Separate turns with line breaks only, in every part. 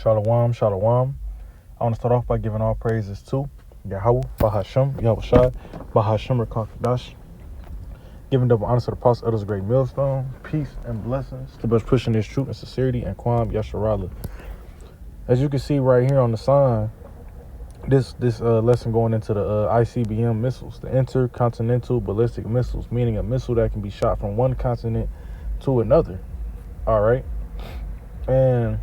Shalom, shalom. I want to start off by giving all praises to Yahweh, Bahashem, Yahweh Shai, Bahashem, Rakakadash. Giving double honor to the apostle of this great millstone, peace and blessings to those pushing this truth and sincerity and Kwam Yasharala. As you can see right here on the sign, this lesson going into the ICBM missiles, the intercontinental ballistic missiles, meaning a missile that can be shot from one continent to another. All right, and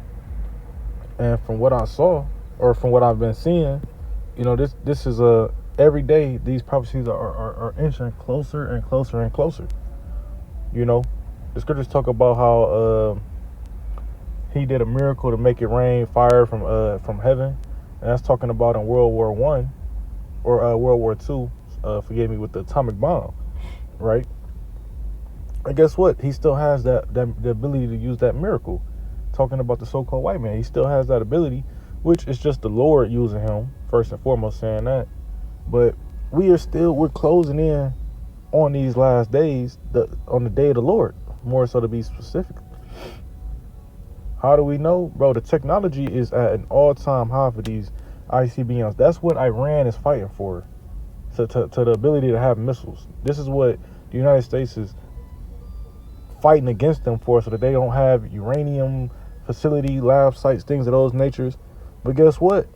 from what I saw, or from what I've been seeing, this is every day these prophecies are inching closer and closer and closer. The scriptures talk about how he did a miracle to make it rain fire from heaven, and that's talking about in World War I or World War II. Forgive me, with the atomic bomb, right? And guess what? He still has the ability to use that miracle. Talking about the so-called white man, he still has that ability, which is just the Lord using him first and foremost, saying that. But we're closing in on these last days, on the day of the Lord, more so to be specific. How do we know? Bro, the technology is at an all-time high for these ICBMs. That's what Iran is fighting for, to the ability to have missiles. This is what the United States is fighting against them for, so that they don't have uranium facility, lab sites, things of those natures. But guess what?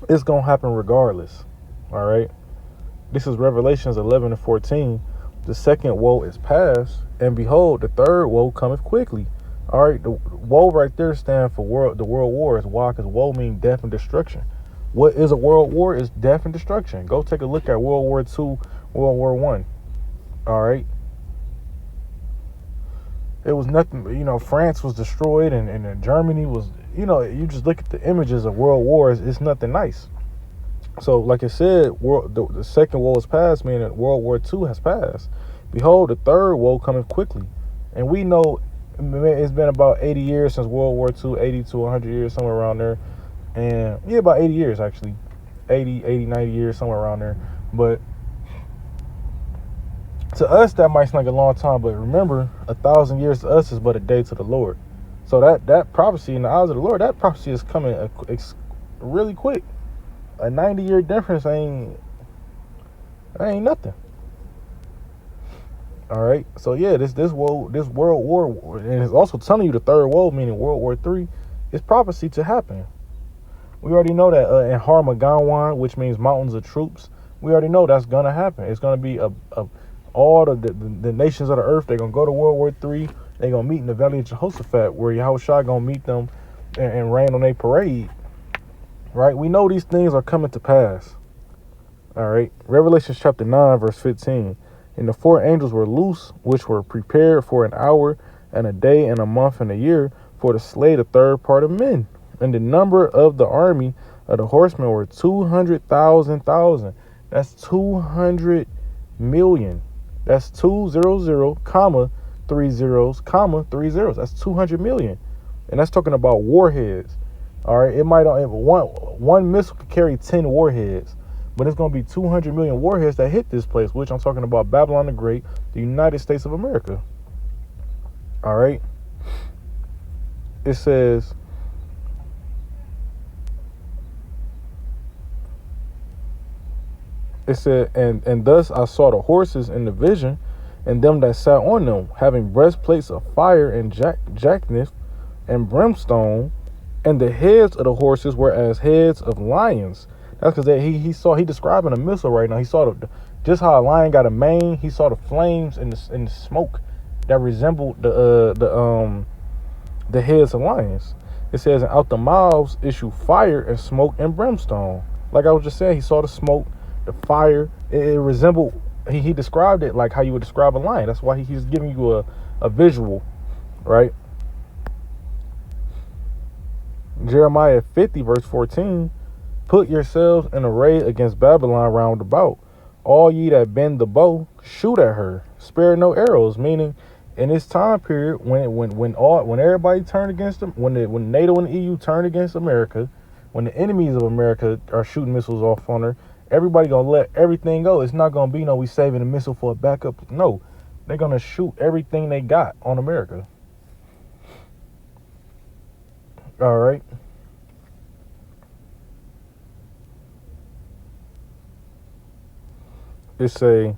It's going to happen regardless. All right. This is Revelations 11:14. The second woe is past, and behold, the third woe cometh quickly. All right. The woe right there stands for the world wars. Why? Because woe means death and destruction. What is a world war? Is death and destruction. Go take a look at World War II, World War I. All right. It was nothing, France was destroyed and Germany was, you just look at the images of world wars, it's nothing nice. So, like I said, the second woe is past, meaning World War II has passed. Behold, the third woe coming quickly. And we know it's been about 80 years since World War II, 80 to 100 years, somewhere around there. And, yeah, about 80 years, actually. 80, 90 years, somewhere around there. But to us, that might seem like a long time, but remember, 1,000 years to us is but a day to the Lord. So that prophecy in the eyes of the Lord, that prophecy is coming really quick. A 90-year difference ain't nothing. All right. So yeah, this world war, and it's also telling you the third woe, meaning World War III, is prophecy to happen. We already know that in Harmageddon, which means mountains of troops, we already know that's gonna happen. It's gonna be all the nations of the earth, they're going to go to World War III. They're going to meet in the Valley of Jehoshaphat, where Yahweh Shai going to meet them and rain on their parade. Right? We know these things are coming to pass. All right. Revelation chapter 9, verse 15. And the four angels were loose, which were prepared for an hour and a day and a month and a year, for to slay the third part of men. And the number of the army of the horsemen were 200,000. That's 200 million. That's 200, comma, 30, 30. That's 200 million. And that's talking about warheads. All right. It might one missile could carry 10 warheads, but it's going to be 200 million warheads that hit this place, which I'm talking about Babylon the Great, the United States of America. All right. It says, it said, and thus I saw the horses in the vision, and them that sat on them, having breastplates of fire and jackness and brimstone, and the heads of the horses were as heads of lions. That's because he describing a missile right now. He saw just how a lion got a mane. He saw the flames and the smoke that resembled the heads of lions. It says, and out the mouths issue fire and smoke and brimstone. Like I was just saying, he saw the smoke, the fire. It resembled, he described it like how you would describe a lion. That's why he's giving you a visual, right? Jeremiah 50, verse 14. Put yourselves in array against Babylon round about. All ye that bend the bow, shoot at her. Spare no arrows. Meaning, in this time period, when everybody turned against them, when NATO and the EU turned against America, when the enemies of America are shooting missiles off on her, everybody gonna let everything go. It's not gonna be we saving a missile for a backup. No, they're gonna shoot everything they got on America. All right. It say,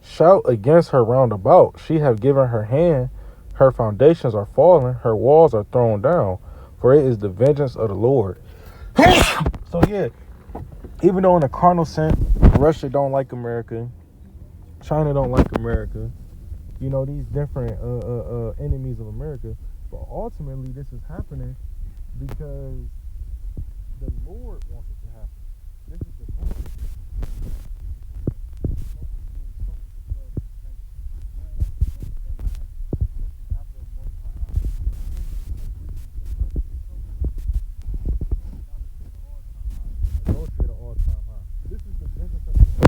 shout against her round about. She have given her hand. Her foundations are fallen. Her walls are thrown down. For it is the vengeance of the Lord. So yeah, even though in a carnal sense, Russia don't like America, China don't like America, you know, these different enemies of America, but ultimately this is happening because the Lord wants it to happen. This is the Lord.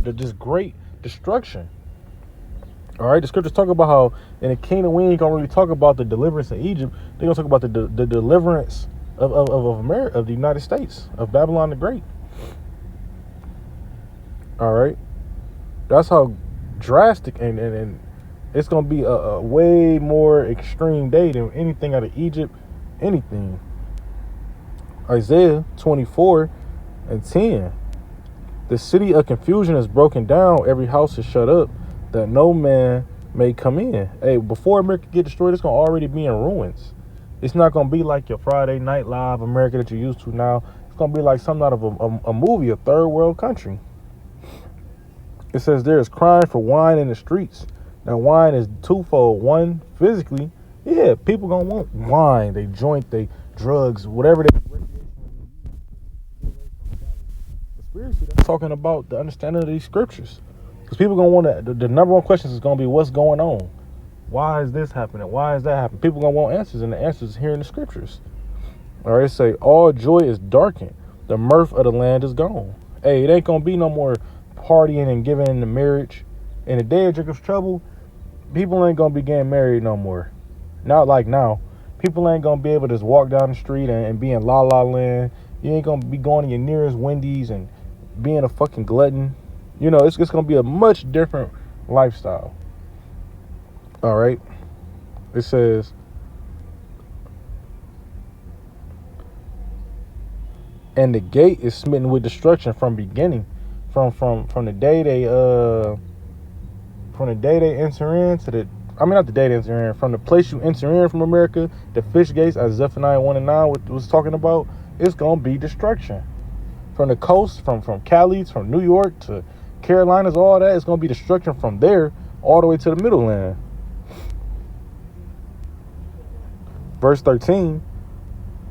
This great destruction. All right, the scriptures talk about how in the kingdom we ain't gonna really talk about the deliverance of Egypt. They're gonna talk about the deliverance of America, of the United States, of Babylon the Great. All right, that's how drastic and it's gonna be a way more extreme day than anything out of Egypt, anything. Isaiah 24:10. The city of confusion is broken down. Every house is shut up, that no man may come in. Hey, before America get destroyed, it's going to already be in ruins. It's not going to be like your Friday Night Live America that you're used to now. It's going to be like something out of a movie, a third world country. It says there is crying for wine in the streets. Now, wine is twofold. One, physically, yeah, people going to want wine. They joint, they drugs, whatever they spiritually, that's talking about the understanding of these scriptures. Because people going to want to, the number one question is going to be, what's going on? Why is this happening? Why is that happening? People going to want answers, and the answers is here in the scriptures. All right, say, all joy is darkened. The mirth of the land is gone. Hey, it ain't going to be no more partying and giving in the marriage. In the day of Jacob's trouble, people ain't going to be getting married no more. Not like now. People ain't going to be able to just walk down the street and be in La La Land. You ain't going to be going to your nearest Wendy's and being a fucking glutton. You know, it's going to be a much different lifestyle. All right. It says, and the gate is smitten with destruction from beginning, from the day they enter in to the, I mean, not the day they enter in, from the place you enter in from America, the fish gates, as Zephaniah 1:9 was talking about, it's gonna be destruction. From the coast, from Cali, from New York to Carolinas, all that, it's gonna be destruction from there all the way to the middle land. Verse 13,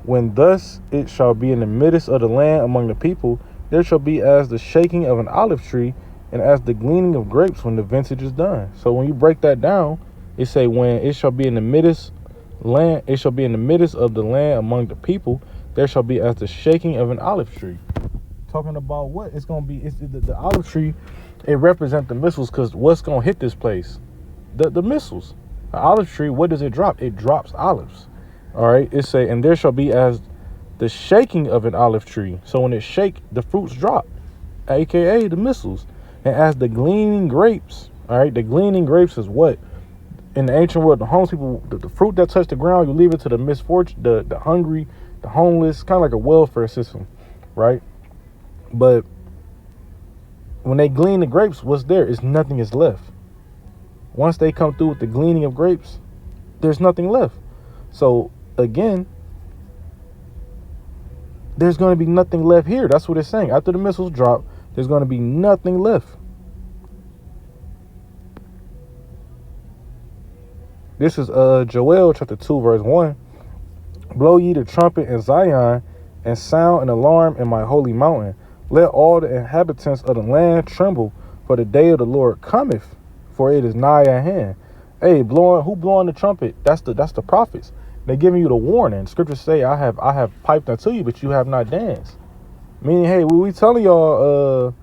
when thus it shall be in the midst of the land among the people, there shall be as the shaking of an olive tree and as the gleaning of grapes when the vintage is done. So when you break that down, it say when it shall be in the midst land, it shall be in the midst of the land among the people, there shall be as the shaking of an olive tree. Talking about what? It's going to be, it's the olive tree, it represents the missiles, because what's going to hit this place? The missiles. The olive tree, what does it drop? It drops olives. All right, it say, and there shall be as the shaking of an olive tree. So when it shake, the fruits drop, aka the missiles. And as the gleaning grapes, all right, the gleaning grapes is what? In the ancient world, the homeless people, the fruit that touched the ground, you leave it to the misfortune, the hungry, the homeless, kind of like a welfare system, right? But when they glean the grapes, what's there? Is nothing is left. Once they come through with the gleaning of grapes, there's nothing left. So again, there's going to be nothing left here. That's what it's saying. After the missiles drop, there's going to be nothing left. This is Joel chapter 2 verse 1. Blow ye the trumpet in Zion, and sound an alarm in my holy mountain. Let all the inhabitants of the land tremble, for the day of the Lord cometh, for it is nigh at hand. Hey, who blowing the trumpet? That's the prophets. They're giving you the warning. Scriptures say, I have piped unto you, but you have not danced. Meaning, hey, we telling y'all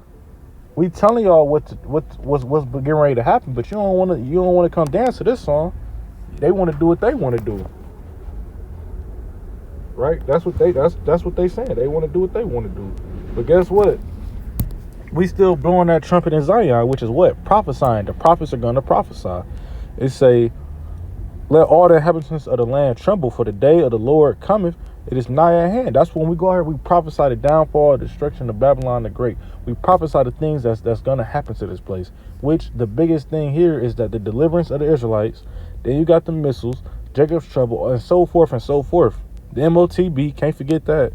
what's getting ready to happen, but you don't want to come dance to this song. They want to do what they want to do. Right? That's what they saying. They want to do what they want to do. But guess what? We still blowing that trumpet in Zion, which is what? Prophesying. The prophets are going to prophesy. It say, let all the inhabitants of the land tremble, for the day of the Lord cometh. It is nigh at hand. That's when we go here. We prophesy the downfall, destruction of Babylon the Great. We prophesy the things that's going to happen to this place. Which the biggest thing here is that the deliverance of the Israelites. Then you got the missiles, Jacob's trouble, and so forth and so forth. The MOTB, can't forget that.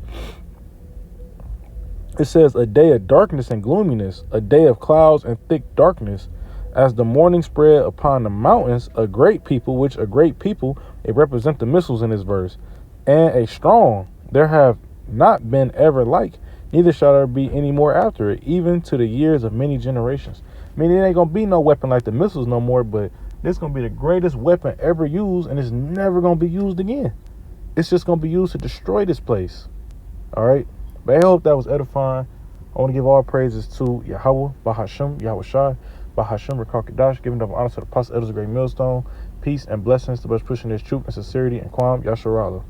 It says a day of darkness and gloominess, a day of clouds and thick darkness. As the morning spread upon the mountains, a great people, which a great people, it represent the missiles in this verse, and a strong, there have not been ever like, neither shall there be any more after it, even to the years of many generations. I mean, it ain't going to be no weapon like the missiles no more, but this going to be the greatest weapon ever used, and it's never going to be used again. It's just going to be used to destroy this place. All right? But I hope that was edifying. I want to give all praises to Yahweh, Bahashem, Yahweh Shai, Bahashem, Rekakadash, giving them honor to the apostle, elders, of great millstone. Peace and blessings to us pushing this truth and sincerity and Kwam Yasharala.